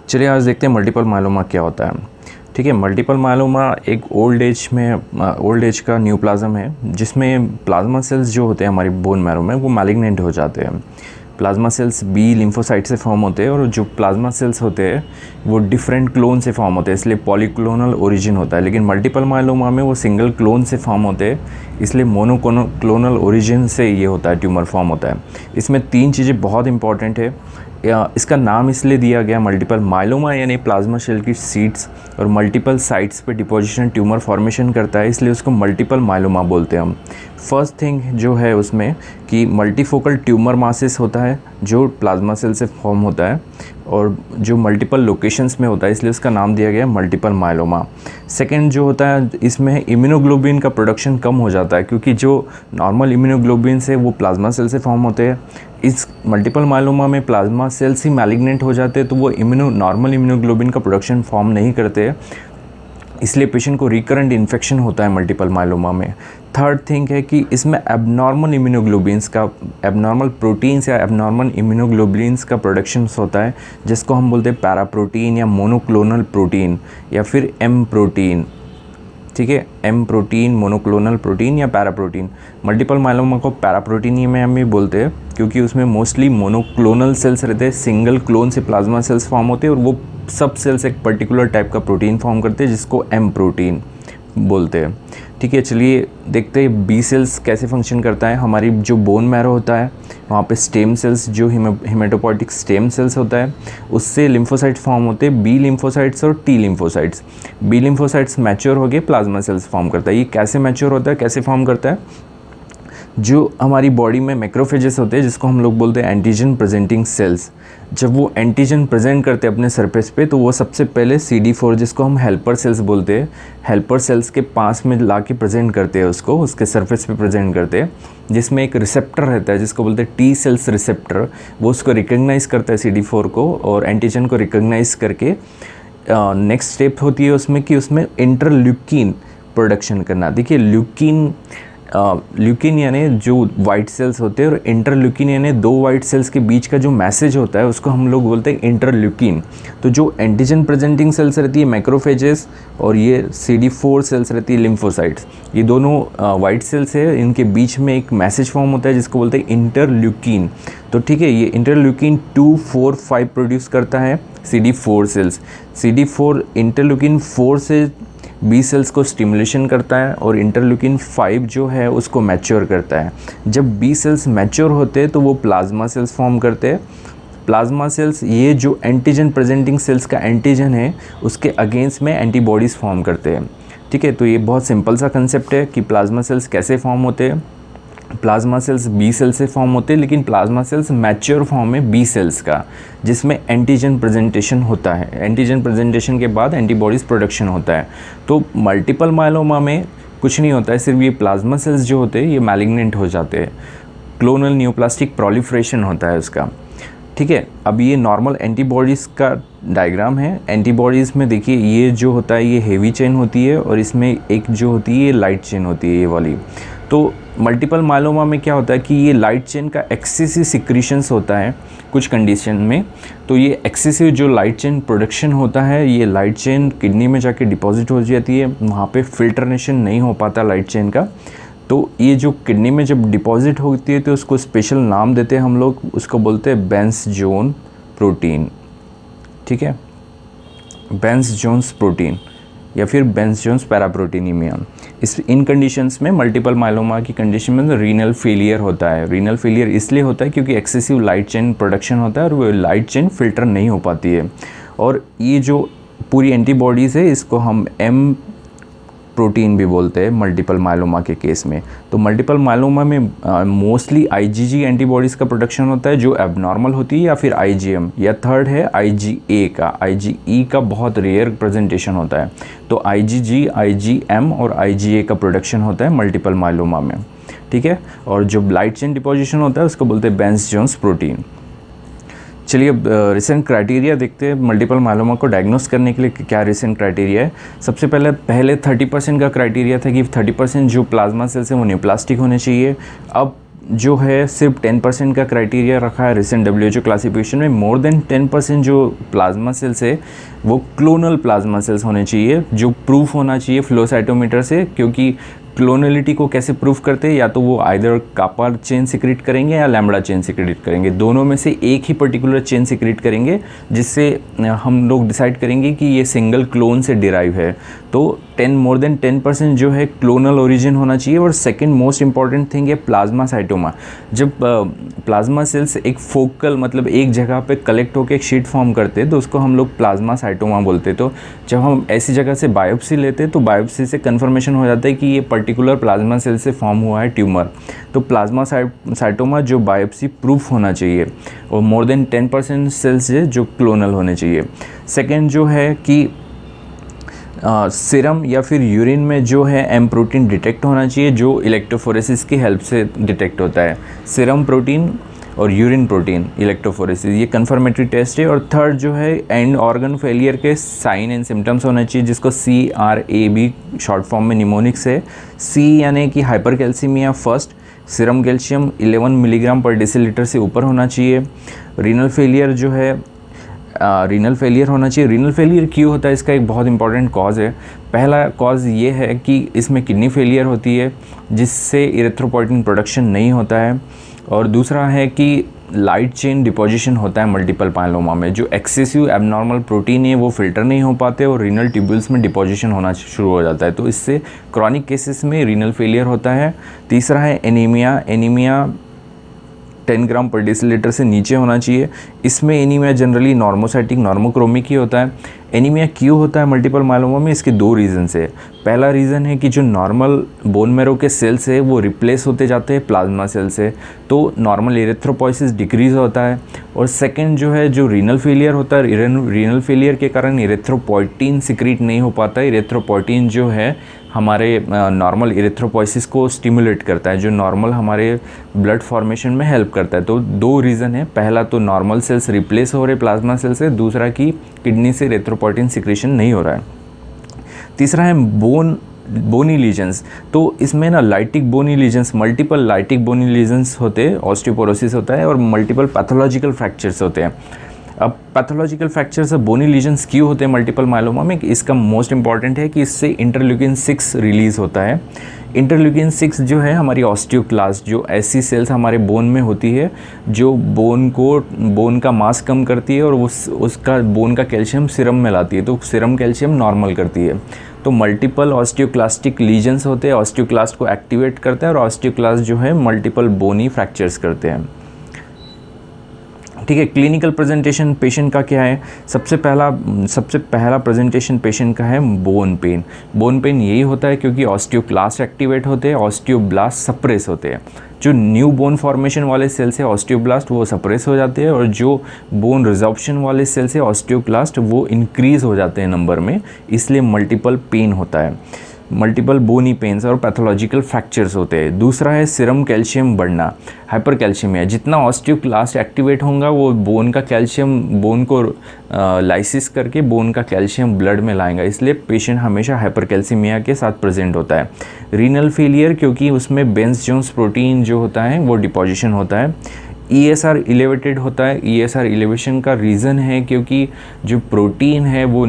चलिए आज देखते हैं मल्टीपल मायलोमा क्या होता है। ठीक है, मल्टीपल मायलोमा एक ओल्ड एज का न्यूप्लाज्म है जिसमें प्लाज्मा सेल्स जो होते हैं हमारी बोन मैरो में वो मैलिग्नेंट हो जाते हैं। प्लाज्मा सेल्स बी लिम्फोसाइट से फॉर्म होते हैं और जो प्लाज्मा सेल्स होते हैं वो डिफरेंट क्लोन से फॉर्म होते हैं, इसलिए पॉलीक्लोनल ओरिजिन होता है। लेकिन मल्टीपल मायलोमा में वो सिंगल क्लोन से फॉर्म होते हैं, इसलिए मोनोक्लोनल ओरिजिन से ये होता है, ट्यूमर फॉर्म होता है। इसमें 3 चीज़ें बहुत इंपॉर्टेंट है। इसका नाम इसलिए दिया गया मल्टीपल मायलोमा यानी प्लाज्मा सेल की सीड्स और मल्टीपल साइट्स पे डिपोजिशन ट्यूमर फॉर्मेशन करता है, इसलिए उसको मल्टीपल मायलोमा बोलते हैं हम। फर्स्ट थिंग जो है उसमें कि मल्टीफोकल ट्यूमर मासेस होता है जो प्लाज्मा सेल से फॉर्म होता है और जो मल्टीपल लोकेशंस में होता है, इसलिए इसका नाम दिया गया मल्टीपल मायलोमा। सेकंड जो होता है इसमें इम्यूनोग्लोबिन का प्रोडक्शन कम हो जाता है क्योंकि जो नॉर्मल इम्यूनोग्लोबिन से वो प्लाज्मा सेल से फॉर्म होते हैं। इस मल्टीपल मायलोमा में प्लाज्मा सेल्स ही मैलिग्नेंट हो जाते हैं तो वो नॉर्मल इम्यूनोग्लोबिन का प्रोडक्शन फॉर्म नहीं करते, इसलिए पेशेंट को रिकरेंट इन्फेक्शन होता है मल्टीपल मायलोमा में। थर्ड थिंग है कि इसमें एबनॉर्मल इम्यूनोग्लोबिन्स का, एबनॉर्मल प्रोटीन्स या एबनॉर्मल इम्यूनोग्लोबिन्स का प्रोडक्शन होता है जिसको हम बोलते हैं पैराप्रोटीन या मोनोक्लोनल प्रोटीन या फिर एम प्रोटीन। ठीक है, एम प्रोटीन, मोनोक्लोनल प्रोटीन या पैराप्रोटीन। मल्टीपल मायलोमा को पैराप्रोटीन में हम भी बोलते हैं क्योंकि उसमें मोस्टली मोनोक्लोनल सेल्स रहते हैं, सिंगल क्लोन से प्लाज्मा सेल्स फॉर्म होते हैं और वो सब सेल्स एक पर्टिकुलर टाइप का प्रोटीन फॉर्म करते हैं जिसको एम प्रोटीन बोलते हैं। ठीक है, चलिए देखते हैं बी सेल्स कैसे फंक्शन करता है। हमारी जो बोन मैरो होता है वहाँ पे स्टेम सेल्स, जो हेमेटोपोइटिक स्टेम सेल्स होता है उससे लिम्फोसाइट्स फॉर्म होते हैं, बी लिम्फोसाइट्स और T lymphocytes. B lymphocytes mature हो गए प्लाज्मा सेल्स फॉर्म करता है। ये कैसे मैच्योर होता है, कैसे फॉर्म करता है? जो हमारी बॉडी में मैक्रोफेजेस होते हैं जिसको हम लोग बोलते हैं एंटीजन प्रेजेंटिंग सेल्स, जब वो एंटीजन प्रेजेंट करते हैं अपने सरफेस पे तो वो सबसे पहले CD4 जिसको हम हेल्पर सेल्स बोलते हैं, हेल्पर सेल्स के पास में ला के प्रेजेंट करते हैं, उसको उसके सरफेस पे प्रेजेंट करते हैं, जिसमें एक रिसेप्टर रहता है जिसको बोलते हैं टी सेल्स रिसेप्टर। वो उसको रिकग्नाइज करता है CD4 को और एंटीजन को रिकग्नाइज करके नेक्स्ट स्टेप होती है उसमें कि उसमें इंटरल्यूकिन प्रोडक्शन करना। देखिए ल्यूकिन यानी जो वाइट सेल्स होते हैं और इंटरल्यूकिन यानी 2 वाइट सेल्स के बीच का जो मैसेज होता है उसको हम लोग बोलते हैं इंटरल्यूकिन। तो जो एंटीजन प्रेजेंटिंग सेल्स रहती है मैक्रोफेजेस और ये CD4 सेल्स रहती है लिम्फोसाइट्स, ये दोनों वाइट सेल्स है, इनके बीच में एक मैसेज फॉर्म होता है जिसको बोलते हैं इंटरल्यूकिन। तो ठीक है, ये इंटरल्यूकिन 2, 4, 5 प्रोड्यूस करता है CD4 सेल्स। CD4 इंटरल्यूकिन 4 से बी सेल्स को स्टिमुलेशन करता है और इंटरल्यूकिन 5 जो है उसको मैच्योर करता है। जब बी सेल्स मैच्योर होते हैं तो वो प्लाज्मा सेल्स फॉर्म करते हैं। प्लाज्मा सेल्स ये जो एंटीजन प्रेजेंटिंग सेल्स का एंटीजन है उसके अगेंस्ट में एंटीबॉडीज़ फॉर्म करते हैं। ठीक है, तो ये बहुत सिंपल सा कंसेप्ट है कि प्लाज्मा सेल्स कैसे फॉर्म होते हैं। प्लाज्मा सेल्स बी सेल से फॉर्म होते हैं लेकिन प्लाज्मा सेल्स मैच्योर फॉर्म है बी सेल्स का जिसमें एंटीजन प्रेजेंटेशन होता है। एंटीजन प्रेजेंटेशन के बाद एंटीबॉडीज़ प्रोडक्शन होता है। तो मल्टीपल मायलोमा में कुछ नहीं होता है, सिर्फ ये प्लाज्मा सेल्स जो होते हैं ये मैलिग्नेंट हो जाते हैं, क्लोनल न्यूप्लास्टिक प्रोलिफरेशन होता है उसका। ठीक है, अब ये नॉर्मल एंटीबॉडीज़ का डायग्राम है। एंटीबॉडीज़ में देखिए ये जो होता है ये हेवी चेन होती है और इसमें एक जो होती है ये लाइट चेन होती है, ये वाली। तो मल्टीपल मायलोमा में क्या होता है कि ये लाइट चेन का एक्सेसिव सिक्रीशंस होता है कुछ कंडीशन में। तो ये एक्सेसिव जो लाइट चेन प्रोडक्शन होता है, ये लाइट चेन किडनी में जाके डिपॉजिट हो जाती है, वहाँ पे फिल्ट्रेशन नहीं हो पाता लाइट चेन का। तो ये जो किडनी में जब डिपॉजिट होती है तो उसको स्पेशल नाम देते हैं हम लोग, उसको बोलते हैं बेंस जोन प्रोटीन। ठीक है, बेंस जोन्स प्रोटीन या फिर बेंस जोन्स पैराप्रोटीनीमिया। इन कंडीशंस में मल्टीपल मायलोमा की कंडीशन में रीनल फेलियर होता है। रीनल फेलियर इसलिए होता है क्योंकि एक्सेसिव लाइट चेन प्रोडक्शन होता है और वो लाइट चेन फिल्टर नहीं हो पाती है। और ये जो पूरी एंटीबॉडीज़ है इसको हम एम प्रोटीन भी बोलते हैं मल्टीपल मायलोमा के केस में। तो मल्टीपल मायलोमा में मोस्टली IgG एंटीबॉडीज़ का प्रोडक्शन होता है जो एबनॉर्मल होती है या फिर IgM, या थर्ड है IgA का। IgE का बहुत रेयर प्रेजेंटेशन होता है। तो IgG, IgM और IgA का प्रोडक्शन होता है मल्टीपल मायलोमा में। ठीक है, और जो लाइट चेन डिपोजिशन होता है उसको बोलते हैं बेंस जोन्स प्रोटीन। चलिए अब रिसेंट क्राइटेरिया देखते हैं मल्टीपल मायलोमा को डायग्नोस करने के लिए क्या रिसेंट क्राइटेरिया है। सबसे पहले 30% का क्राइटेरिया था कि 30% जो प्लाज्मा सेल्स हैं वो न्यूप्लास्टिक होने चाहिए। अब जो है सिर्फ 10% का क्राइटेरिया रखा है रिसेंट डब्ल्यूएचओ क्लासिफिकेशन में। मोर देन 10% जो प्लाज्मा सेल्स है वो क्लोनल प्लाज्मा सेल्स होने चाहिए, जो प्रूफ होना चाहिए फ्लो साइटोमीटर से, क्योंकि क्लोनलिटी को कैसे प्रूफ करते हैं, या तो वो आइदर कापा चेन सिक्रेट करेंगे या लैम्बडा चेन सिक्रेट करेंगे, दोनों में से एक ही पर्टिकुलर चेन सिक्रेट करेंगे, जिससे हम लोग डिसाइड करेंगे कि ये सिंगल क्लोन से डिराइव है। तो मोर देन 10% जो है क्लोनल ओरिजिन होना चाहिए। और सेकंड मोस्ट इंपॉर्टेंट थिंग है प्लाज्मा साइटोमा। जब प्लाज्मा सेल्स एक फोकल मतलब एक जगह पे कलेक्ट होकर एक शीट फॉर्म करते हैं तो उसको हम लोग प्लाज्मा साइटोमा बोलते हैं। तो जब हम ऐसी जगह से बायोप्सी लेते हैं तो बायोप्सी से कन्फर्मेशन हो जाता है कि ये पर्टिकुलर प्लाज्मा सेल से फॉर्म हुआ है ट्यूमर। तो प्लाज्मा साइटोमा जो बायोप्सी प्रूफ होना चाहिए, और मोर देन 10% सेल्स जो क्लोनल होने चाहिए। सेकेंड जो है कि सीरम या फिर यूरिन में जो है एम प्रोटीन डिटेक्ट होना चाहिए, जो इलेक्ट्रोफोरेसिस की हेल्प से डिटेक्ट होता है। सीरम प्रोटीन और यूरिन प्रोटीन इलेक्ट्रोफोरेसिस, ये कन्फर्मेटरी टेस्ट है। और थर्ड जो है एंड ऑर्गन फेलियर के साइन एंड सिम्टम्स होना चाहिए, जिसको CRAB शॉर्ट फॉर्म में निमोनिक्स है। C यानी कि hyper calcaemia first, serum calcium 11 milligram पर डेसीलीटर से ऊपर होना चाहिए। रीनल फेलियर जो है रीनल फेलियर होना चाहिए। रीनल फेलियर क्यों होता है, इसका एक बहुत इंपॉर्टेंट कॉज है। पहला कॉज ये है कि इसमें किडनी फेलियर होती है, जिससे इरेथ्रोपोइटिन प्रोडक्शन नहीं होता है। और दूसरा है कि लाइट चेन डिपोजिशन होता है मल्टीपल पायलोमा में, जो एक्सेसिव एबनॉर्मल प्रोटीन है वो फिल्टर नहीं हो पाते और रीनल ट्यूब्यूल्स में डिपोजिशन होना शुरू हो जाता है। तो इससे क्रॉनिक केसेस में रीनल फेलियर होता है। तीसरा है एनीमिया। एनीमिया 10 ग्राम पर डेसीलीटर से नीचे होना चाहिए। इसमें एनीमिया जनरली नॉर्मोसाइटिक नॉर्मोक्रोमिक ही होता है। एनीमिया क्यों होता है मल्टीपल मायलोमा में, इसके दो रीज़न्स है। पहला रीज़न है कि जो नॉर्मल बोन मैरो के सेल्स है वो रिप्लेस होते जाते हैं प्लाज्मा सेल से, तो नॉर्मल इरेथ्रोपोइसिस डिक्रीज़ होता है। और सेकंड जो है, जो रीनल फेलियर होता है, रीनल फेलियर के कारण इरेथ्रोपोइटिन सिक्रीट नहीं हो पाता है। इरेथ्रोपोइटिन जो है हमारे नॉर्मल इरेथ्रोपोइसिस को स्टिमुलेट करता है, जो नॉर्मल हमारे ब्लड फॉर्मेशन में हेल्प करता है। तो दो रीज़न है, पहला तो नॉर्मल सेल्स रिप्लेस हो रहे प्लाज्मा सेल से, दूसरा कि किडनी से इरेथ्रोपोइटिन सिक्रेशन नहीं हो रहा है। तीसरा है बोनी लीजन्स। तो इसमें ना लाइटिक बोनी लीजन्स, मल्टीपल लाइटिक बोनी लीजन्स होते हैं, ऑस्टियोपोरोसिस होता है, और मल्टीपल पैथोलॉजिकल फ्रैक्चर्स होते हैं। अब पैथोलॉजिकल फ्रैक्चर्स और बोनी लीजन्स क्यों होते हैं मल्टीपल मायलोमा में, इसका मोस्ट इंपॉर्टेंट है कि इससे इंटरल्यूकिन 6 रिलीज़ होता है। इंटरल्यूकिन 6 जो है हमारी ऑस्टियोक्लास्ट, जो ऐसी सेल्स हमारे बोन में होती है जो बोन का मास कम करती है और उसका बोन का कैल्शियम सीरम में लाती है, तो सीरम कैल्शियम नॉर्मल करती है। तो मल्टीपल ऑस्टियोक्लास्टिक लीजन्स होते हैं, ऑस्टियोक्लास्ट को एक्टिवेट करते हैं, और ऑस्टियोक्लास्ट जो है मल्टीपल बोनी फ्रैक्चर्स करते हैं। ठीक है, क्लिनिकल प्रेजेंटेशन पेशेंट का क्या है? सबसे पहला प्रेजेंटेशन पेशेंट का है बोन पेन। बोन पेन यही होता है क्योंकि ऑस्टियोक्लास्ट एक्टिवेट होते हैं, ऑस्टियोब्लास्ट सप्रेस होते हैं। जो न्यू बोन फॉर्मेशन वाले सेल्स है ऑस्टियोब्लास्ट वो सप्रेस हो जाते हैं, और जो बोन रिजॉर्प्शन वाले सेल्स है ऑस्टियोक्लास्ट वो इंक्रीज़ हो जाते हैं नंबर में, इसलिए मल्टीपल पेन होता है। मल्टीपल बोनी पेन्स और पैथोलॉजिकल फ्रैक्चर्स होते हैं। दूसरा है सीरम कैल्शियम बढ़ना, हाइपर कैल्शियमिया। जितना ऑस्टियोक्लास्ट एक्टिवेट होगा वो बोन का कैल्शियम, बोन को लाइसिस करके बोन का कैल्शियम ब्लड में लाएगा, इसलिए पेशेंट हमेशा हाइपर कैल्शियमिया के साथ प्रेजेंट होता है। रीनल फेलियर क्योंकि उसमें बेंस जोन्स प्रोटीन जो होता है वो डिपोजिशन होता है। ESR इलेवेटेड होता है। ESR इलेवेशन का रीज़न है क्योंकि जो प्रोटीन है वो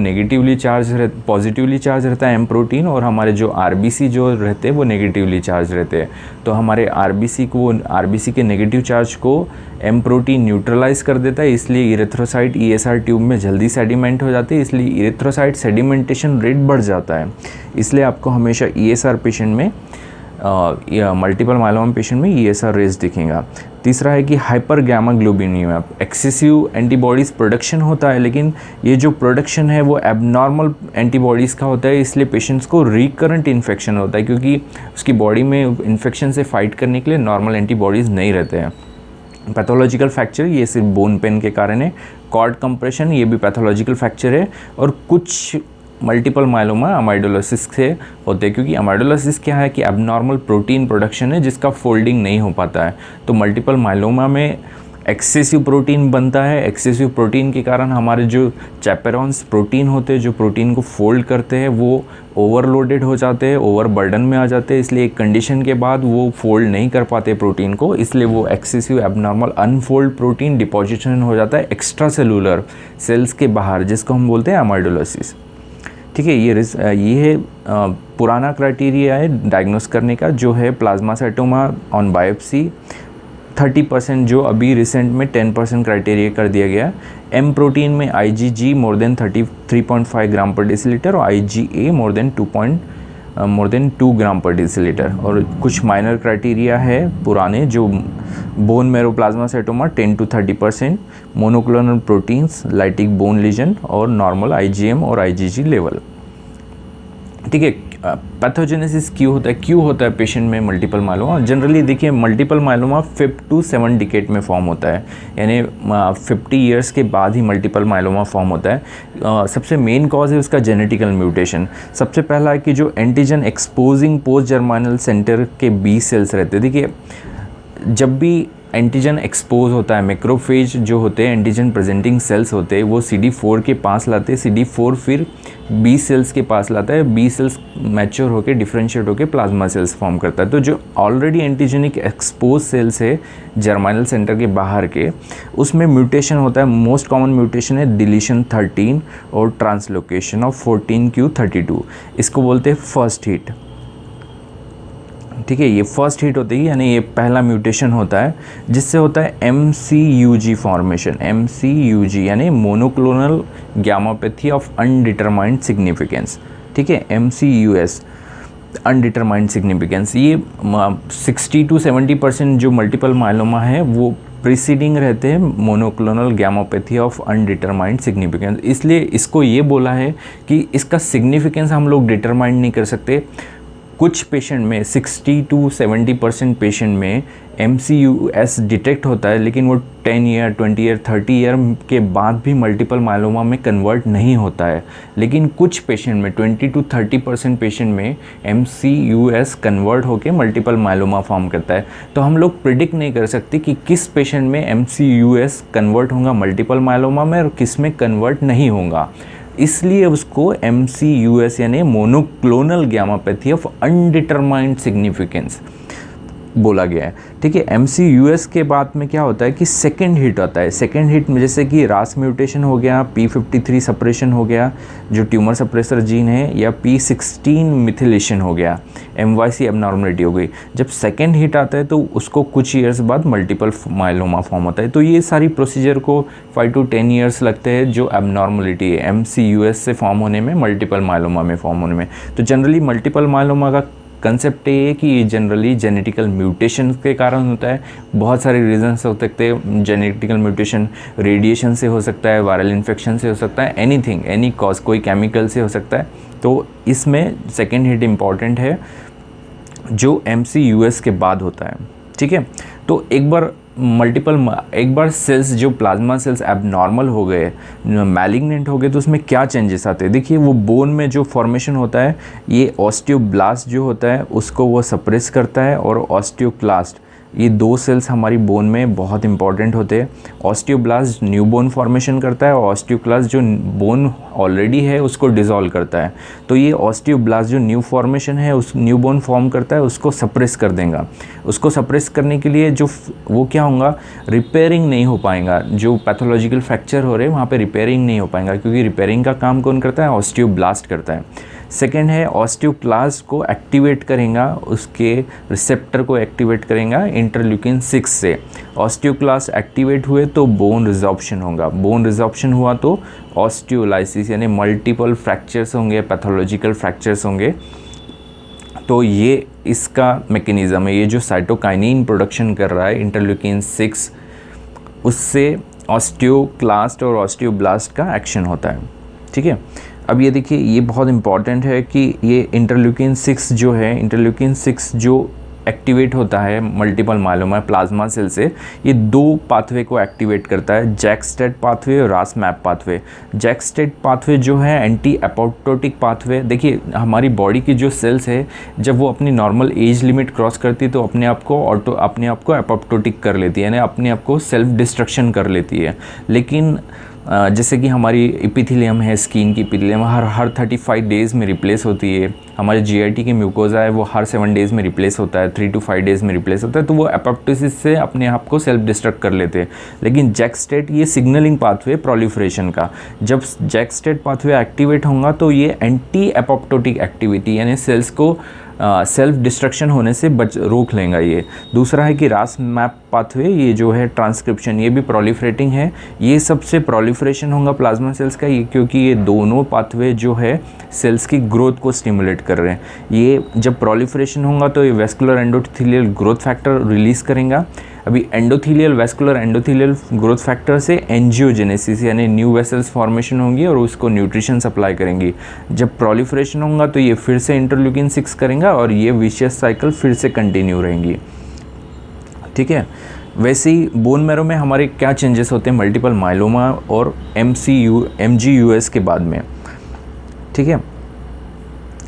पॉजिटिवली चार्ज रहता है एम प्रोटीन, और हमारे जो RBC जो रहते हैं वो नेगेटिवली चार्ज रहते हैं। तो हमारे RBC के नेगेटिव चार्ज को एम प्रोटीन न्यूट्रलाइज कर देता है, इसलिए इरेथ्रोसाइट ESR ट्यूब में जल्दी सेडिमेंट हो जाते हैं, इसलिए इरेथ्रोसाइट सेडिमेंटेशन रेट बढ़ जाता है। इसलिए आपको हमेशा ESR पेशेंट में मल्टीपल मायलोमा पेशेंट में ESR रेज दिखेगा। तीसरा है कि hyper gamma globulinemia, excessive antibodies production होता है, लेकिन ये जो प्रोडक्शन है वो एबनॉर्मल एंटीबॉडीज़ का होता है, इसलिए पेशेंट्स को रिकरेंट इन्फेक्शन होता है, क्योंकि उसकी बॉडी में इन्फेक्शन से फाइट करने के लिए नॉर्मल एंटीबॉडीज़ नहीं रहते हैं। पैथोलॉजिकल फ्रैक्चर ये सिर्फ बोन पेन के कारण है। कॉर्ड कंप्रेशन ये भी पैथोलॉजिकल फ्रैक्चर है। और कुछ मल्टीपल मायलोमा अमाइडोलोसिस से होते हैं, क्योंकि अमाइडोलोसिस क्या है कि एबनॉर्मल प्रोटीन प्रोडक्शन है जिसका फोल्डिंग नहीं हो पाता है। तो मल्टीपल मायलोमा में एक्सेसिव प्रोटीन बनता है। एक्सेसिव प्रोटीन के कारण हमारे जो चैपेरॉन्स प्रोटीन होते हैं जो प्रोटीन को फोल्ड करते हैं वो ओवरलोडेड हो जाते हैं, ओवरबर्डन में आ जाते हैं, इसलिए एक कंडीशन के बाद वो फोल्ड नहीं कर पाते प्रोटीन को, इसलिए वो excessive abnormal unfold protein deposition हो जाता है एक्स्ट्रा सेलुलर सेल्स के बाहर, जिसको हम बोलते हैं अमाइडोलोसिस। ठीक है, ये है पुराना क्राइटेरिया है डायग्नोस करने का, जो है प्लाज्मासाइटोमा ऑन बायोप्सी 30%, जो अभी रिसेंट में 10% क्राइटेरिया कर दिया गया। एम प्रोटीन में IgG मोर देन 33.5 ग्राम पर डेसीलीटर और IgA मोर देन 2 ग्राम पर डेसीलीटर। और कुछ माइनर क्राइटेरिया है पुराने, जो bone marrow plasmacytoma 10 to 30%, monoclonal proteins, lytic bone lesion और नॉर्मल IgM और IgG लेवल। ठीक है, पैथोजेनेसिस क्यों होता है पेशेंट में मल्टीपल माइलोमा? जनरली देखिए मल्टीपल माइलोमा 5 to 7 डिकेड में फॉर्म होता है, यानी 50 ईयर्स के बाद ही मल्टीपल माइलोमा फॉर्म होता है। सबसे मेन कॉज है उसका जेनेटिकल म्यूटेशन। सबसे पहला है कि जो antigen exposing post germinal centre के बी सेल्स रहते हैं। देखिए जब भी एंटीजन एक्सपोज होता है, मैक्रोफेज जो होते हैं एंटीजन प्रेजेंटिंग सेल्स होते हैं, वो CD4 के पास लाते हैं, CD4 फिर बी सेल्स के पास लाता है, बी सेल्स मैच्योर होकर डिफ्रेंशिएट होकर प्लाज्मा सेल्स फॉर्म करता है। तो जो ऑलरेडी एंटीजेनिक एक्सपोज सेल्स है जर्मिनल सेंटर के बाहर के, उसमें म्यूटेशन होता है। मोस्ट कॉमन म्यूटेशन है डिलीशन 13 और ट्रांसलोकेशन ऑफ 14q32, इसको बोलते हैं फर्स्ट हिट। ठीक है, ये फर्स्ट हिट होती है, यानी ये पहला म्यूटेशन होता है, जिससे होता है MCUG फॉर्मेशन। MCUG यानी मोनोक्लोनल गैमापैथी ऑफ अनडिटरमाइंड सिग्निफिकेंस। ठीक है, MCUS अनडिटरमाइंड सिग्निफिकेंस। ये 60 to 70% जो मल्टीपल माइलोमा है वो प्रीसीडिंग रहते हैं मोनोक्लोनल गैमापैथी ऑफ अनडिटरमाइंड सिग्निफिकेंस। इसलिए इसको ये बोला है कि इसका सिग्निफिकेंस हम लोग डिटरमाइंड नहीं कर सकते। कुछ पेशेंट में 60 to 70% पेशेंट में MCUS डिटेक्ट होता है, लेकिन वो 10 ईयर 20 ईयर 30 ईयर के बाद भी मल्टीपल माइलोमा में कन्वर्ट नहीं होता है। लेकिन कुछ पेशेंट में 20 to 30% पेशेंट में MCUS कन्वर्ट होकर मल्टीपल माइलोमा फॉर्म करता है। तो हम लोग प्रिडिक्ट नहीं कर सकते कि किस पेशेंट में MCUS कन्वर्ट होगा मल्टीपल माइलोमा में और किस में कन्वर्ट नहीं होगा, इसलिए उसको MCUS यानी मोनोक्लोनल गैमापैथी ऑफ अनडिटरमाइंड सिग्निफिकेंस बोला गया है। ठीक है, MCUS के बाद में क्या होता है कि सेकेंड हिट आता है। सेकेंड हिट में जैसे कि RAS म्यूटेशन हो गया, P53 सप्रेशन हो गया जो ट्यूमर सप्रेसर जीन है, या P16 मिथिलेशन हो गया, MYC एबनॉर्मलिटी हो गई। जब सेकेंड हिट आता है तो उसको कुछ ईयर्स बाद मल्टीपल माइलोमा फॉर्म होता है। तो ये सारी प्रोसीजर को 5 to 10 ईयर्स लगते हैं जो एबनॉर्मलिटी है MCUS से फॉर्म होने में, मल्टीपल माइलोमा में फॉर्म होने में। तो जनरली मल्टीपल माइलोमा का कंसेप्ट ये है कि ये जनरली जेनेटिकल म्यूटेशन के कारण होता है। बहुत सारे रीजंस हो सकते हैं। जेनेटिकल म्यूटेशन रेडिएशन से हो सकता है, वायरल इन्फेक्शन से हो सकता है, एनीथिंग, एनी कॉज, कोई केमिकल से हो सकता है। तो इसमें सेकेंड हिट इम्पॉर्टेंट है जो MCUS के बाद होता है। ठीक है, तो एक बार सेल्स जो प्लाज्मा सेल्स एबनॉर्मल हो गए, मैलिग्नेंट हो गए, तो उसमें क्या चेंजेस आते हैं? देखिए वो बोन में जो फॉर्मेशन होता है, ये ऑस्टियोब्लास्ट जो होता है उसको वो सप्रेस करता है, और ऑस्टियोक्लास्ट, ये दो सेल्स हमारी बोन में बहुत इंपॉर्टेंट होते हैं। ऑस्टियोब्लास्ट न्यू बोन फॉर्मेशन करता है, और ऑस्टियोक्लास्ट जो बोन ऑलरेडी है उसको डिसॉल्व करता है। तो ये ऑस्टियोब्लास्ट जो न्यू फॉर्मेशन है, उस न्यू बोन फॉर्म करता है, उसको सप्रेस कर देगा। उसको सप्रेस करने के लिए जो वो क्या होगा, रिपेयरिंग नहीं हो पाएगा। जो पैथोलॉजिकल फ्रैक्चर हो रहे हैं वहाँ पे रिपेयरिंग नहीं हो पाएगा, क्योंकि रिपेयरिंग का काम कौन करता है? ऑस्टियोब्लास्ट करता है। सेकेंड है ऑस्टियोक्लास्ट को एक्टिवेट करेगा, उसके रिसेप्टर को एक्टिवेट करेगा इंटरल्यूकिन 6 से। ऑस्टियोक्लास्ट एक्टिवेट हुए तो बोन रिजॉर्प्शन होगा, बोन रिजॉर्प्शन हुआ तो ऑस्टियोलाइसिस यानी मल्टीपल फ्रैक्चर्स होंगे, पैथोलॉजिकल फ्रैक्चर्स होंगे। तो ये इसका मैकेनिज़्म है। ये जो साइटोकाइनिन प्रोडक्शन कर रहा है इंटरल्यूकिन 6, उससे ऑस्टियोक्लास्ट और ऑस्टियोब्लास्ट का एक्शन होता है। ठीक है, अब ये देखिए, ये बहुत इंपॉर्टेंट है कि ये इंटरल्यूकिन 6 जो है, इंटरल्यूकिन 6 जो एक्टिवेट होता है मल्टीपल मायलोमा प्लाज्मा सेल से, ये दो पाथवे को एक्टिवेट करता है, जैक-स्टेट पाथवे और रास मैप पाथवे। जैक-स्टेट पाथवे जो है एंटी एपोप्टोटिक पाथवे। देखिए हमारी बॉडी की जो सेल्स है जब वो अपनी नॉर्मल एज लिमिट क्रॉस करती है तो अपने आप को एपोप्टोटिक कर लेती है, यानी अपने आप को सेल्फ डिस्ट्रक्शन कर लेती है। लेकिन जैसे कि हमारी एपिथेलियम है, स्किन की एपिथेलियम हर 35 डेज़ में रिप्लेस होती है। हमारे जीआईटी की म्यूकोजा है वो हर 7 डेज़ में रिप्लेस होता है, 3 to 5 डेज़ में रिप्लेस होता है, तो वो एपोप्टोसिस से अपने आप को सेल्फ डिस्ट्रक्ट कर लेते हैं। लेकिन जैक-स्टेट ये सिग्नलिंग पाथवे प्रोलिफरेशन का, जब जैक-स्टेट पाथवे एक्टिवेट होगा तो ये एंटी एपोप्टोटिक एक्टिविटी यानी सेल्स को सेल्फ डिस्ट्रक्शन होने से रोक लेगा ये। दूसरा है कि रास मैप पाथवे, ये जो है ट्रांसक्रिप्शन, ये भी प्रोलिफरेटिंग है। ये सबसे प्रोलिफरेशन होगा प्लाज्मा सेल्स का, ये क्योंकि ये दोनों पाथवे जो है सेल्स की ग्रोथ को स्टिमुलेट कर रहे हैं। ये जब प्रोलिफरेशन होगा तो ये vascular endothelial growth factor release करेगा। अभी वेस्कुलर एंडोथेलियल ग्रोथ फैक्टर से एंजियोजेनेसिस यानी न्यू वेसल्स फॉर्मेशन होंगी और उसको न्यूट्रिशन सप्लाई करेंगी। जब प्रोलिफरेशन होगा तो ये फिर से इंटरल्यूकिन 6 करेगा और ये विशियस साइकिल फिर से कंटिन्यू रहेंगी। ठीक है, वैसे ही बोन मैरो में हमारे क्या चेंजेस होते हैं मल्टीपल मायलोमा और MGUS के बाद में। ठीक है,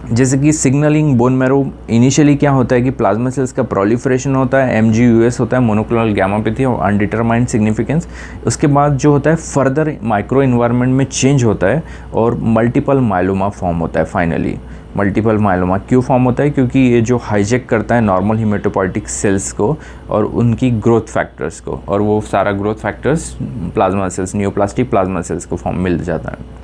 जैसे कि सिग्नलिंग बोन मैरो इनिशियली क्या होता है कि प्लाज्मा सेल्स का प्रोलिफरेशन होता है, MGUS होता है मोनोक्लोनल गैमापैथी और अनडिटरमाइंड सिग्निफिकेंस। उसके बाद जो होता है फर्दर माइक्रो इन्वायरमेंट में चेंज होता है और मल्टीपल मायलोमा फॉर्म होता है। फाइनली मल्टीपल मायलोमा क्यों फॉर्म होता है? क्योंकि ये जो हाईजैक करता है नॉर्मल हीमेटोपोइटिक सेल्स को और उनकी ग्रोथ फैक्टर्स को, और वो सारा growth factors plasma cells, neoplastic plasma cells को फॉर्म मिल जाता है।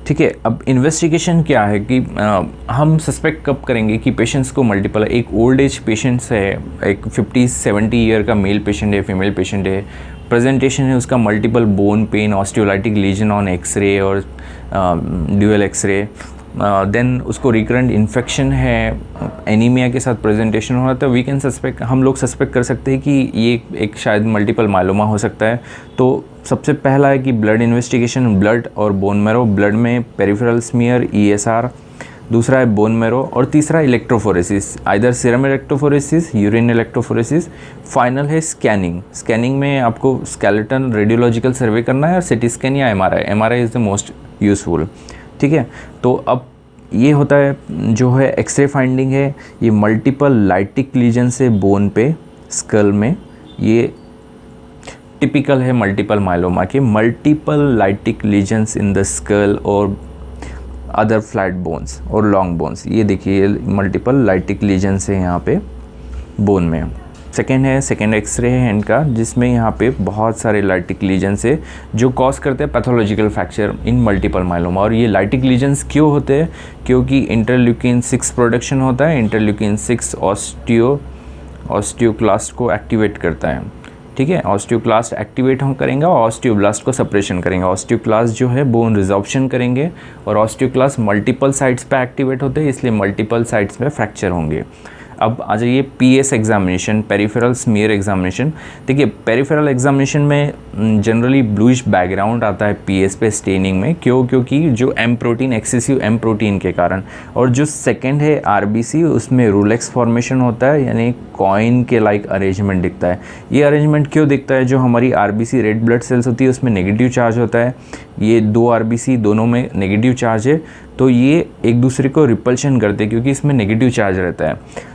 ठीक है, अब इन्वेस्टिगेशन क्या है कि हम सस्पेक्ट कब करेंगे कि पेशेंट्स को मल्टीपल, एक ओल्ड एज पेशेंट्स है, एक 50-70 ईयर का मेल पेशेंट है, फीमेल पेशेंट है, प्रेजेंटेशन है उसका multiple bone pain, osteolytic lesion on x-ray और ड्यूअल एक्सरे, देन उसको रिकरेंट इन्फेक्शन है, एनीमिया के साथ प्रेजेंटेशन हो रहा है, तो वी कैन सस्पेक्ट, हम लोग सस्पेक्ट कर सकते हैं कि ये एक शायद मल्टीपल मायलोमा हो सकता है। तो सबसे पहला है कि ब्लड इन्वेस्टिगेशन, ब्लड और बोन मैरो, ब्लड में पेरिफेरल स्मीयर ESR, दूसरा है बोन मैरो और तीसरा electrophoresis, either serum electrophoresis, urine electrophoresis. Final है स्कैनिंग। स्कैनिंग में आपको स्केलेटन रेडियोलॉजिकल सर्वे करना है और सिटी स्कैन या MRI is the most useful. ठीक है, तो अब ये होता है जो है एक्सरे फाइंडिंग है, ये मल्टीपल लाइटिक लीजन से बोन पे स्कल में, ये टिपिकल है मल्टीपल मायलोमा के, multiple lytic lesions in the skull और अदर फ्लैट बोन्स और लॉन्ग बोन्स। ये देखिए मल्टीपल लाइटिक लीजन्स है यहाँ पे बोन में। सेकेंड एक्सरे है हैंड का, जिसमें यहाँ पे बहुत सारे लाइटिक लीजन्स है जो कॉज करते हैं पैथोलॉजिकल फ्रैक्चर इन मल्टीपल मायलोमा। और ये लाइटिक लीजन्स क्यों होते हैं? क्योंकि इंटरल्यूकिन 6 प्रोडक्शन होता है। इंटरल्यूकिन 6 ऑस्टियोक्लास्ट को एक्टिवेट करता है। ठीक है, ऑस्टियोक्लास्ट एक्टिवेट हम करेंगे और ऑस्टियोब्लास्ट को सप्रेशन करेंगे। ऑस्टियोक्लास्ट जो है बोन रिजॉर्प्शन करेंगे और ऑस्टियोक्लास्ट मल्टीपल साइट्स पे एक्टिवेट होते हैं, इसलिए मल्टीपल साइट्स पे फ्रैक्चर होंगे। अब आ जाइए PS examination, peripheral smear examination. देखिए पेरिफेरल एग्जामिनेशन में जनरली ब्लूइश बैकग्राउंड आता है PS पे स्टेनिंग में। क्योंकि जो M protein, excessive M protein के कारण। और जो सेकंड है RBC, उसमें रूलेक्स फॉर्मेशन होता है, यानी कॉइन के लाइक अरेंजमेंट दिखता है। ये अरेंजमेंट क्यों दिखता है? जो हमारी RBC रेड ब्लड सेल्स होती है उसमें नेगेटिव चार्ज होता है, ये 2 RBC दोनों में नेगेटिव चार्ज है, तो ये एक दूसरे को रिपल्शन करते हैं क्योंकि इसमें नेगेटिव चार्ज रहता है।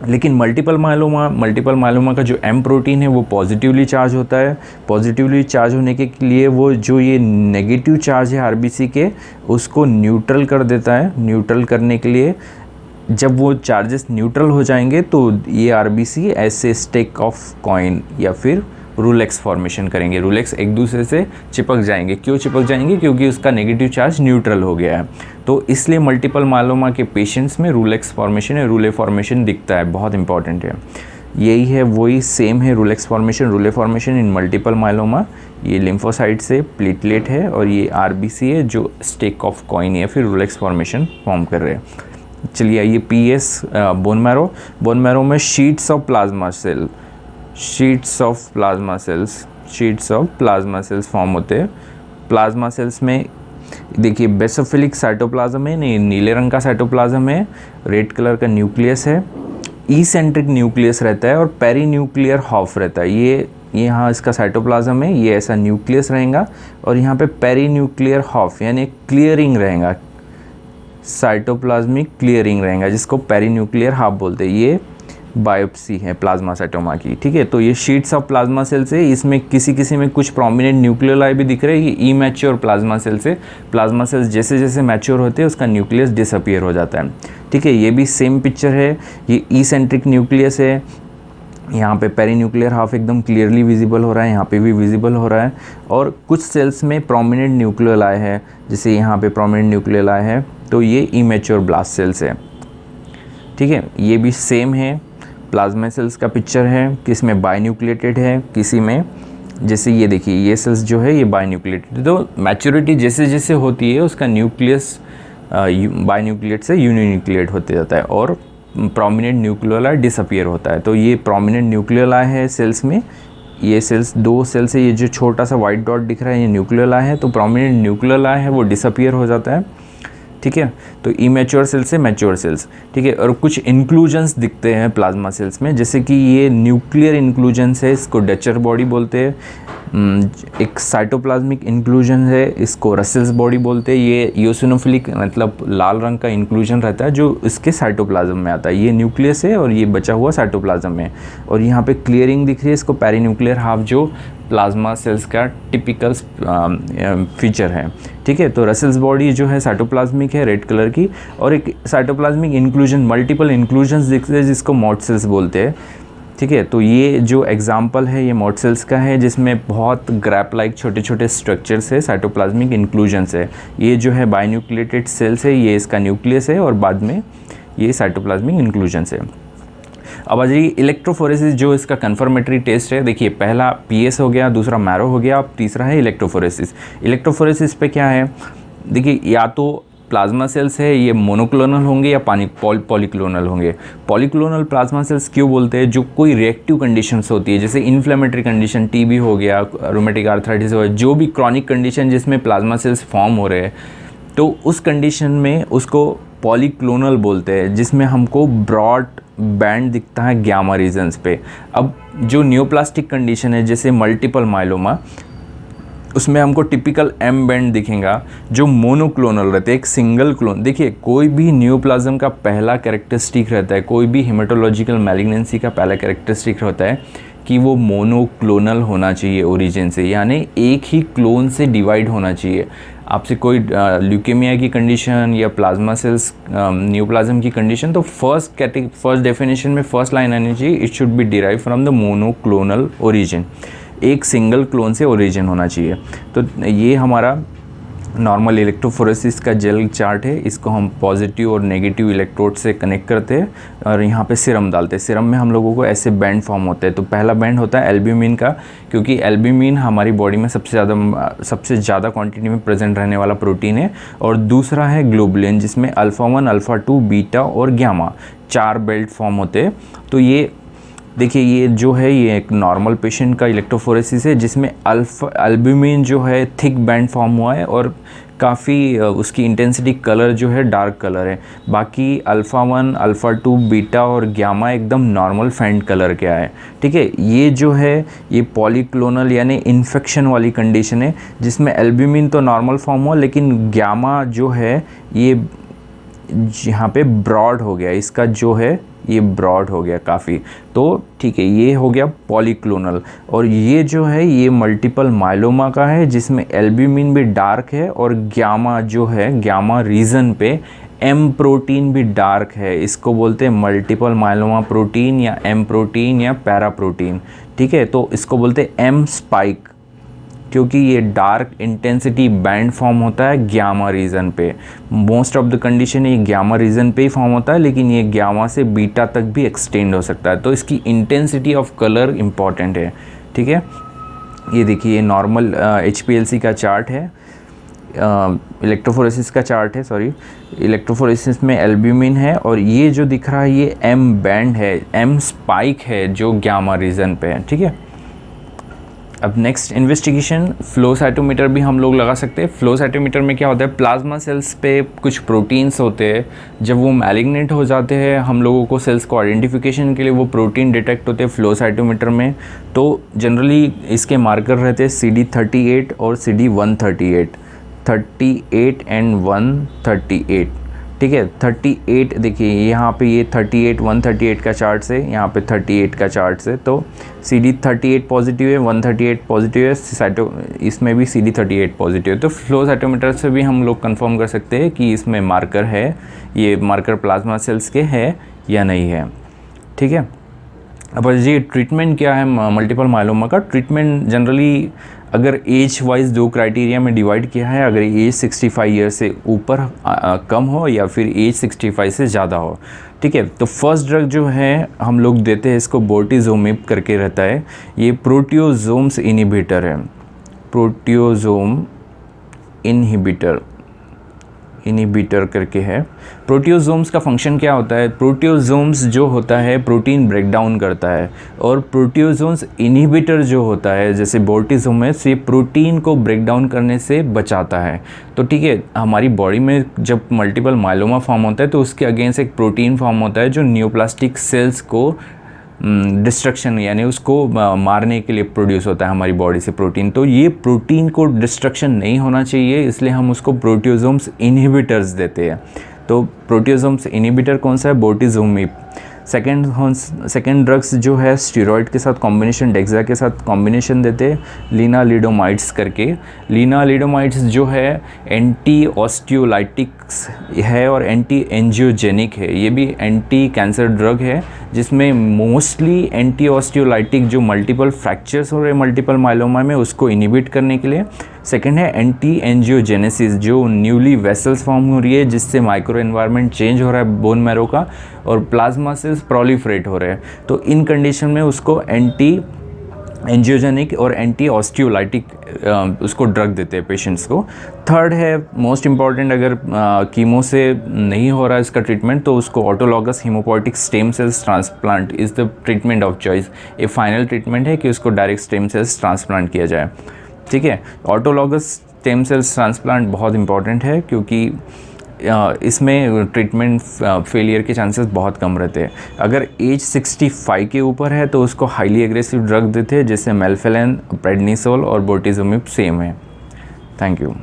लेकिन मल्टीपल मायलोमा का जो M प्रोटीन है वो पॉजिटिवली चार्ज होता है। पॉजिटिवली चार्ज होने के लिए वो जो ये नेगेटिव चार्ज है RBC के, उसको न्यूट्रल कर देता है। न्यूट्रल करने के लिए जब वो चार्जेस न्यूट्रल हो जाएंगे तो ये RBC ऐसे स्टेक ऑफ कॉइन या फिर रूलेक्स फॉर्मेशन करेंगे। रूलेक्स एक दूसरे से चिपक जाएंगे। क्यों चिपक जाएंगे? क्योंकि उसका नेगेटिव चार्ज न्यूट्रल हो गया है। तो इसलिए मल्टीपल मायलोमा के पेशेंट्स में रूलेक्स फॉर्मेशन है, रूले फॉर्मेशन दिखता है, बहुत इंपॉर्टेंट है। यही है, वही सेम है रूलेक्स फॉर्मेशन, रूले फॉर्मेशन इन मल्टीपल मायलोमा। ये लिम्फोसाइट से प्लेटलेट है और ये RBC है जो स्टेक ऑफ कॉइन या फिर रूलेक्स फॉर्मेशन फॉर्म कर रहे हैं। चलिए आइए PS बोन मैरो में sheets of plasma cells form होते हैं। प्लाज्मा सेल्स में देखिए बेसोफिलिक साइटोप्लाज्म है, नहीं नीले रंग का साइटोप्लाज्म है, रेड कलर का न्यूक्लियस है, ई-सेंट्रिक न्यूक्लियस रहता है और पेरी न्यूक्लियर हाफ रहता है। ये यहाँ इसका साइटोप्लाज्म है, ये ऐसा न्यूक्लियस रहेगा और यहाँ पे पेरी न्यूक्लियर हाफ यानी क्लियरिंग रहेगा, साइटोप्लाज्मिक क्लियरिंग रहेगा जिसको पेरी न्यूक्लियर हाफ बोलते हैं। ये बायोप्सी है प्लाज्मासाइटोमा की, ठीक है। तो ये शीट्स ऑफ प्लाज्मा सेल्स है, इसमें किसी में कुछ प्रोमिनेंट न्यूक्लियोलाई भी दिख रहे हैं। ये इमैच्योर प्लाज्मा सेल्स है, प्लाज्मा सेल्स जैसे जैसे मैच्योर होते हैं उसका न्यूक्लियस डिसअपियर हो जाता है, ठीक है। ये भी सेम पिक्चर है, ये ई-सेंट्रिक न्यूक्लियस है, यहाँ पे पेरी न्यूक्लियर हाफ एकदम क्लियरली विजिबल हो रहा है, यहाँ पे भी विजिबल हो रहा है। और कुछ सेल्स में प्रोमिनेंट न्यूक्लियोलाई है, जैसे यहाँ पे प्रोमिनेंट न्यूक्लियोलाई है, तो ये इमैच्योर ब्लास्ट सेल्स है, ठीक है। ये भी सेम है, प्लाज्मा सेल्स का पिक्चर है, किस में बाइन्यूक्लिएटेड है, किसी में जैसे ये देखिए ये सेल्स जो है ये बाइन्यूक्लिएटेड। तो मैच्योरिटी जैसे जैसे होती है उसका न्यूक्लियस बाइन्यूक्लिएट से यूनिन्यूक्लिएट होते जाता है और प्रोमिनेंट न्यूक्लियोलाई डिसअपियर होता है। तो ये प्रोमिनेंट न्यूक्लियोलाई है सेल्स में, ये सेल्स दो सेल्स है, ये जो छोटा सा वाइट डॉट दिख रहा है ये न्यूक्लियोलाई है, तो प्रोमिनेंट न्यूक्लियोलाई है वो डिसअपियर हो जाता है, ठीक है। तो इमेच्योर सेल्स से मैच्योर सेल्स, ठीक है। और कुछ इंक्लूजन्स दिखते हैं प्लाज्मा सेल्स में, जैसे कि ये न्यूक्लियर इंक्लूजन्स है, इसको डचर बॉडी बोलते हैं। एक साइटोप्लाज्मिक इंक्लूजन है, इसको रसेल्स बॉडी बोलते हैं। ये यूसिनोफिलिक मतलब लाल रंग का इंक्लूजन रहता है जो इसके साइटोप्लाज्म में आता है। ये न्यूक्लियस है और ये बचा हुआ साइटोप्लाज्म है। और यहाँ पे क्लियरिंग दिख रही है, इसको पेरीन्यूक्लियर हाफ जो प्लाज्मा सेल्स का टिपिकल फीचर है, ठीक है। तो रसेल्स बॉडी जो है साइटोप्लाज्मिक है, रेड कलर की, और एक साइटोप्लाज्मिक इंक्लूजन मल्टीपल इंक्लूजन्स दिखते हैं जिसको मॉड सेल्स बोलते हैं, ठीक है। तो ये जो एग्जाम्पल है ये मॉड सेल्स का है जिसमें बहुत ग्रैप लाइक छोटे छोटे स्ट्रक्चर्स है, साइटोप्लाज्मिक इंक्लूजन्स है। ये जो है बाइन्यूक्लिएटेड सेल्स है, ये इसका न्यूक्लियस है और बाद में ये साइटोप्लाज्मिक इंक्लूजन्स है। अब आ जाइए इलेक्ट्रोफोरेसिस, जो इसका कन्फर्मेटरी टेस्ट है। देखिए पहला पीएस हो गया, दूसरा मैरो हो गया, अब तीसरा है इलेक्ट्रोफोरेसिस। इलेक्ट्रोफोरेसिस पे क्या है, देखिए या तो प्लाज्मा सेल्स है ये मोनोक्लोनल होंगे या पॉलीक्लोनल होंगे। पॉलीक्लोनल प्लाज्मा सेल्स क्यों बोलते हैं, जो कोई रिएक्टिव कंडीशंस होती है जैसे इन्फ्लेमेटरी कंडीशन, टीबी हो गया, रूमेटिक आर्थराइटिस हो गया, जो भी क्रॉनिक कंडीशन जिसमें प्लाज्मा सेल्स फॉर्म हो रहे हैं, तो उस कंडीशन में उसको पॉलीक्लोनल बोलते हैं, जिसमें हमको ब्रॉड बैंड दिखता है ग्यामा रीजन्स पे। अब जो न्यूप्लास्टिक कंडीशन है जैसे मल्टीपल माइलोमा, उसमें हमको टिपिकल एम बैंड दिखेगा जो मोनोक्लोनल रहते हैं, एक सिंगल क्लोन। देखिए कोई भी न्यूप्लाज्म का पहला कैरेक्टरिस्टिक रहता है, कोई भी हेमेटोलॉजिकल मैलिग्नेंसी का पहला कैरेक्टरिस्टिक रहता है कि वो मोनोक्लोनल होना चाहिए ओरिजिन से, यानी एक ही क्लोन से डिवाइड होना चाहिए। आपसे कोई ल्यूकेमिया की कंडीशन या प्लाज्मा सेल्स न्यूप्लाज्म की कंडीशन, तो फर्स्ट डेफिनेशन में फर्स्ट लाइन आनी चाहिए, it should be derive from the monoclonal origin, एक सिंगल क्लोन से ओरिजिन होना चाहिए। तो ये हमारा नॉर्मल इलेक्ट्रोफोरेसिस का जेल चार्ट है, इसको हम पॉजिटिव और नेगेटिव इलेक्ट्रोड से कनेक्ट करते हैं और यहाँ पे सीरम डालते हैं। सीरम में हम लोगों को ऐसे बैंड फॉर्म होते हैं। तो पहला बैंड होता है एल्ब्यूमिन का, क्योंकि एल्ब्यूमिन हमारी बॉडी में सबसे ज़्यादा क्वांटिटी में प्रेजेंट रहने वाला प्रोटीन है। और दूसरा है ग्लोबुलिन, जिसमें अल्फ़ा 1, अल्फ़ा 2, बीटा और ग्यामा 4 बेल्ट फॉर्म होते हैं। तो ये देखिए ये जो है ये एक नॉर्मल पेशेंट का इलेक्ट्रोफोरेसिस है, जिसमें एल्ब्यूमिन जो है थिक बैंड फॉर्म हुआ है और काफ़ी उसकी इंटेंसिटी कलर जो है डार्क कलर है। बाकी अल्फ़ा 1, अल्फ़ा 2, बीटा और ग्यामा एकदम नॉर्मल फेंट कलर के आए, ठीक है। ये जो है ये पॉलीक्लोनल यानी इन्फेक्शन वाली कंडीशन है, जिसमें एल्ब्यूमिन तो नॉर्मल फॉर्म हुआ लेकिन ग्यामा जो है ये यहाँ पे ब्रॉड हो गया, इसका जो है ये ब्रॉड हो गया काफ़ी। तो ठीक है, ये हो गया पॉलीक्लोनल। और ये जो है ये मल्टीपल माइलोमा का है, जिसमें एल्ब्यूमिन भी डार्क है और ग्यामा जो है ग्यामा रीजन पे एम प्रोटीन भी डार्क है। इसको बोलते हैं मल्टीपल माइलोमा प्रोटीन या एम प्रोटीन या पैरा प्रोटीन, ठीक है। तो इसको बोलते हैं एम स्पाइक, क्योंकि ये डार्क इंटेंसिटी बैंड फॉर्म होता है ग्यामा रीजन पे। मोस्ट ऑफ द कंडीशन ये ग्यामा रीजन पे ही फॉर्म होता है, लेकिन ये ग्यामा से बीटा तक भी एक्सटेंड हो सकता है। तो इसकी इंटेंसिटी ऑफ कलर इम्पॉर्टेंट है, ठीक है। ये देखिए ये नॉर्मल HPLC का चार्ट है, इलेक्ट्रोफोरेसिस का चार्ट है, सॉरी। इलेक्ट्रोफोरेसिस में एल्ब्यूमिन है और ये जो दिख रहा है ये एम बैंड है, एम स्पाइक है जो ग्यामा रीजन पे है, ठीक है। अब नेक्स्ट इन्वेस्टिगेशन फ्लो साइटोमीटर भी हम लोग लगा सकते हैं। फ्लो साइटोमीटर में क्या होता है, प्लाज्मा सेल्स पे कुछ प्रोटीन्स होते हैं, जब वो मैलिग्नेंट हो जाते हैं हम लोगों को सेल्स को आइडेंटिफिकेशन के लिए वो प्रोटीन डिटेक्ट होते हैं फ्लो साइटोमीटर में। तो जनरली इसके मार्कर रहते हैं CD38 और CD138, 38 एंड 138, ठीक है। 38 देखिए यहाँ पे ये 38 138 का चार्ट है, यहाँ पे 38 का चार्ट है, तो CD38 पॉजिटिव है, 138 पॉजिटिव है, इसमें भी CD38 पॉजिटिव है। तो फ्लो साइटोमीटर से भी हम लोग कंफर्म कर सकते हैं कि इसमें मार्कर है, ये मार्कर प्लाज्मा सेल्स के है या नहीं है, ठीक है। अब ये ट्रीटमेंट क्या है मल्टीपल मायलोमा का। ट्रीटमेंट जनरली अगर एज वाइज दो क्राइटेरिया में डिवाइड किया है, अगर एज 65 ईयर से ऊपर कम हो या फिर एज 65 से ज़्यादा हो, ठीक है। तो फर्स्ट ड्रग जो है हम लोग देते हैं इसको बोर्टिज़ोमिब करके रहता है, ये प्रोटियोजोम्स इनहिबिटर है, प्रोटियोजोम इनहिबिटर करके है। प्रोटियोजोम्स का फंक्शन क्या होता है, प्रोटियोजोम्स जो होता है प्रोटीन ब्रेक डाउन करता है, और प्रोटियोजोम्स इनहिबिटर जो होता है जैसे बोर्टिज़ोमिब्स, ये प्रोटीन को ब्रेक डाउन करने से बचाता है। तो ठीक है, हमारी बॉडी में जब मल्टीपल मायलोमा फॉर्म होता है तो उसके अगेंस्ट एक प्रोटीन फॉर्म होता है जो न्यूप्लास्टिक सेल्स को डिस्ट्रक्शन यानी उसको मारने के लिए प्रोड्यूस होता है हमारी बॉडी से प्रोटीन। तो ये प्रोटीन को डिस्ट्रक्शन नहीं होना चाहिए, इसलिए हम उसको प्रोटियोजोम्स इनहिबिटर्स देते हैं। तो प्रोटियोजोम्स इनहिबिटर कौन सा है, बोर्टिज़ोमिब। सेकेंड ड्रग्स जो है स्टेरॉइड के साथ कॉम्बिनेशन, डेक्सा के साथ कॉम्बिनेशन देते हैं, लीनालिडोमाइड्स करके। लीनालिडोमाइड्स जो है एंटी ऑस्टियोलाइटिक्स है और एंटी एंजियोजेनिक है, ये भी एंटी कैंसर ड्रग है जिसमें मोस्टली एंटी ऑस्टियोलाइटिक जो मल्टीपल फ्रैक्चर्स हो रहे हैं मल्टीपल मायलोमा में उसको इनहिबिट करने के लिए। सेकेंड है एंटी एंजियोजेनेसिस, जो न्यूली वेसल्स फॉर्म हो रही है जिससे माइक्रो एनवायरनमेंट चेंज हो रहा है बोन मैरो का और प्लाज्मा सेल्स प्रोलिफरेट हो रहे हैं, तो इन कंडीशन में उसको एंटी एंजियोजेनिक और एंटी ऑस्टियोलाइटिक उसको ड्रग देते हैं पेशेंट्स को। थर्ड है मोस्ट इम्पॉर्टेंट, अगर कीमो से नहीं हो रहा है इसका ट्रीटमेंट तो उसको autologous haemopoietic stem cells transplant is the treatment of choice. ये फाइनल ट्रीटमेंट है कि उसको डायरेक्ट स्टेम सेल्स ट्रांसप्लांट किया जाए, ठीक है। ऑटोलॉगस स्टेम सेल्स ट्रांसप्लांट बहुत इंपॉर्टेंट है क्योंकि इसमें ट्रीटमेंट फेलियर के चांसेस बहुत कम रहते हैं। अगर एज 65 के ऊपर है तो उसको हाईली एग्रेसिव ड्रग देते हैं जैसे मेल्फेलेन, प्रेडनिसोल और बोर्टिज़ोमिब सेम है। Thank you.